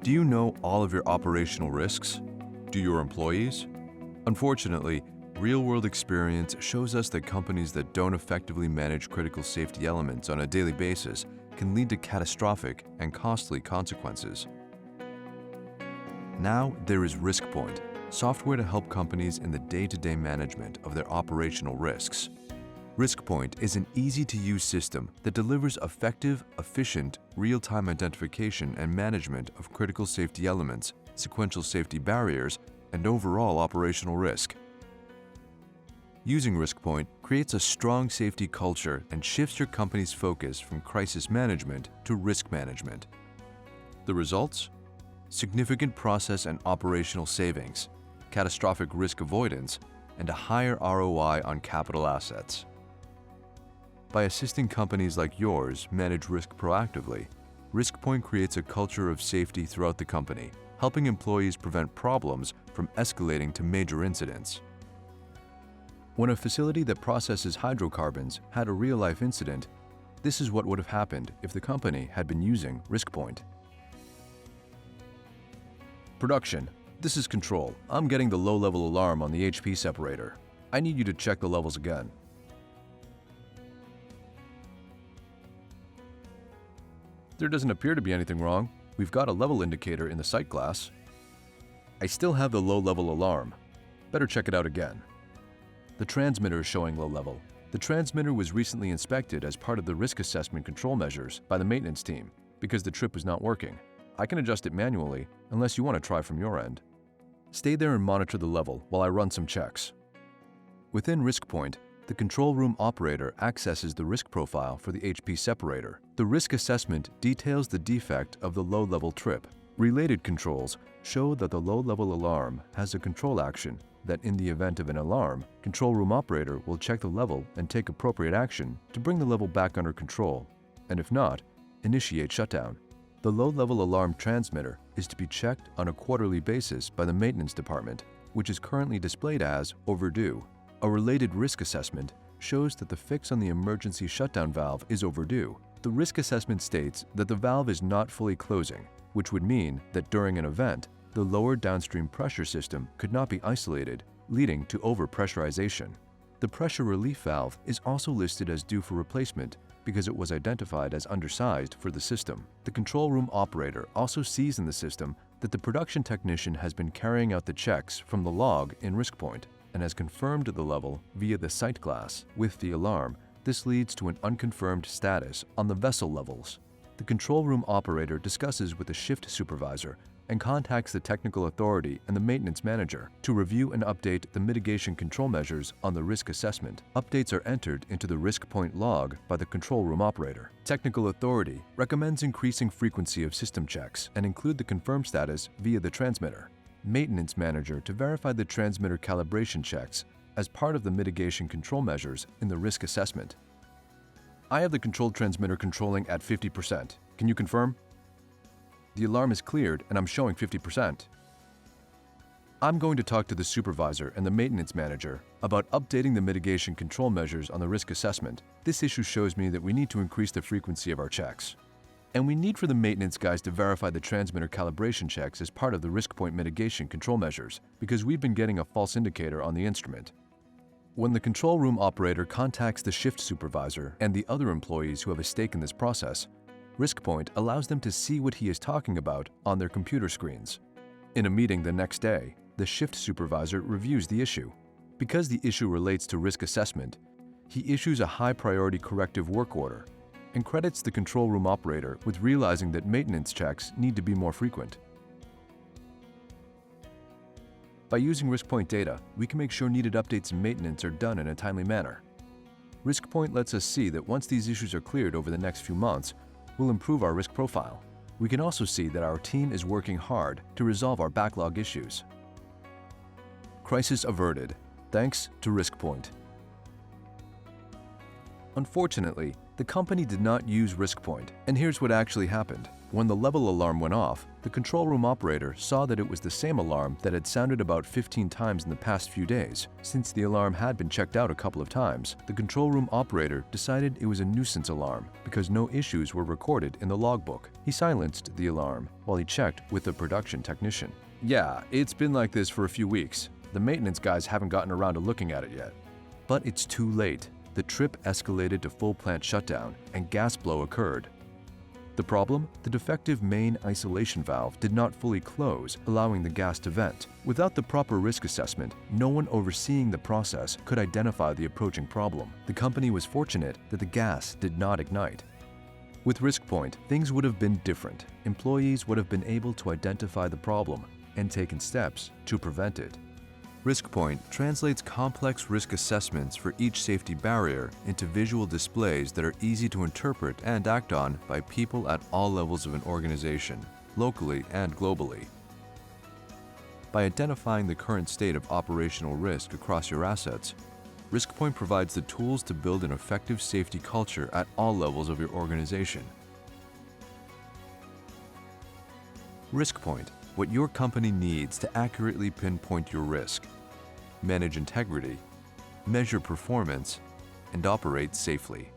Do you know all of your operational risks? Do your employees? Unfortunately, real-world experience shows us that companies that don't effectively manage critical safety elements on a daily basis can lead to catastrophic and costly consequences. Now there is RiskPoynt, software to help companies in the day-to-day management of their operational risks. RiskPoynt is an easy-to-use system that delivers effective, efficient, real-time identification and management of critical safety elements, sequential safety barriers, and overall operational risk. Using RiskPoynt creates a strong safety culture and shifts your company's focus from crisis management to risk management. The results? Significant process and operational savings, catastrophic risk avoidance, and a higher ROI on capital assets. By assisting companies like yours manage risk proactively, RiskPoynt creates a culture of safety throughout the company, helping employees prevent problems from escalating to major incidents. When a facility that processes hydrocarbons had a real-life incident, this is what would have happened if the company had been using RiskPoynt. Production. This is control. I'm getting the low-level alarm on the HP separator. I need you to check the levels again. There doesn't appear to be anything wrong. We've got a level indicator in the sight glass. I still have the low-level alarm. Better check it out again. The transmitter is showing low level. The transmitter was recently inspected as part of the risk assessment control measures by the maintenance team because the trip was not working. I can adjust it manually unless you want to try from your end. Stay there and monitor the level while I run some checks. Within RiskPoynt, the control room operator accesses the risk profile for the HP separator. The risk assessment details the defect of the low-level trip. Related controls show that the low-level alarm has a control action that in the event of an alarm, control room operator will check the level and take appropriate action to bring the level back under control, and if not, initiate shutdown. The low-level alarm transmitter is to be checked on a quarterly basis by the maintenance department, which is currently displayed as overdue. A related risk assessment shows that the fix on the emergency shutdown valve is overdue. The risk assessment states that the valve is not fully closing, which would mean that during an event, the lower downstream pressure system could not be isolated, leading to overpressurization. The pressure relief valve is also listed as due for replacement because it was identified as undersized for the system. The control room operator also sees in the system that the production technician has been carrying out the checks from the log in RiskPoynt and has confirmed the level via the sight glass. With the alarm, this leads to an unconfirmed status on the vessel levels. The control room operator discusses with the shift supervisor and contacts the technical authority and the maintenance manager to review and update the mitigation control measures on the risk assessment. Updates are entered into the RiskPoynt log by the control room operator. Technical authority recommends increasing frequency of system checks and include the confirmed status via the transmitter. Maintenance manager to verify the transmitter calibration checks as part of the mitigation control measures in the risk assessment. I have the controlled transmitter controlling at 50%. Can you confirm? The alarm is cleared and I'm showing 50%. I'm going to talk to the supervisor and the maintenance manager about updating the mitigation control measures on the risk assessment. This issue shows me that we need to increase the frequency of our checks. And we need for the maintenance guys to verify the transmitter calibration checks as part of the RiskPoynt mitigation control measures because we've been getting a false indicator on the instrument. When the control room operator contacts the shift supervisor and the other employees who have a stake in this process, RiskPoynt allows them to see what he is talking about on their computer screens. In a meeting the next day, the shift supervisor reviews the issue. Because the issue relates to risk assessment, he issues a high-priority corrective work order and credits the control room operator with realizing that maintenance checks need to be more frequent. By using RiskPoynt data, we can make sure needed updates and maintenance are done in a timely manner. RiskPoynt lets us see that once these issues are cleared over the next few months, we'll improve our risk profile. We can also see that our team is working hard to resolve our backlog issues. Crisis averted, thanks to RiskPoynt. Unfortunately, The company did not use RiskPoynt, and here's what actually happened. When the level alarm went off, the control room operator saw that it was the same alarm that had sounded about 15 times in the past few days. Since the alarm had been checked out a couple of times, the control room operator decided it was a nuisance alarm because no issues were recorded in the logbook. He silenced the alarm while he checked with the production technician. "Yeah, it's been like this for a few weeks. The maintenance guys haven't gotten around to looking at it yet." But it's too late. The trip escalated to full plant shutdown and gas blow occurred. The problem? The defective main isolation valve did not fully close, allowing the gas to vent. Without the proper risk assessment, no one overseeing the process could identify the approaching problem. The company was fortunate that the gas did not ignite. With RiskPoynt, things would have been different. Employees would have been able to identify the problem and taken steps to prevent it. RiskPoynt translates complex risk assessments for each safety barrier into visual displays that are easy to interpret and act on by people at all levels of an organization, locally and globally. By identifying the current state of operational risk across your assets, RiskPoynt provides the tools to build an effective safety culture at all levels of your organization. RiskPoynt, what your company needs to accurately pinpoint your risk, manage integrity, measure performance, and operate safely.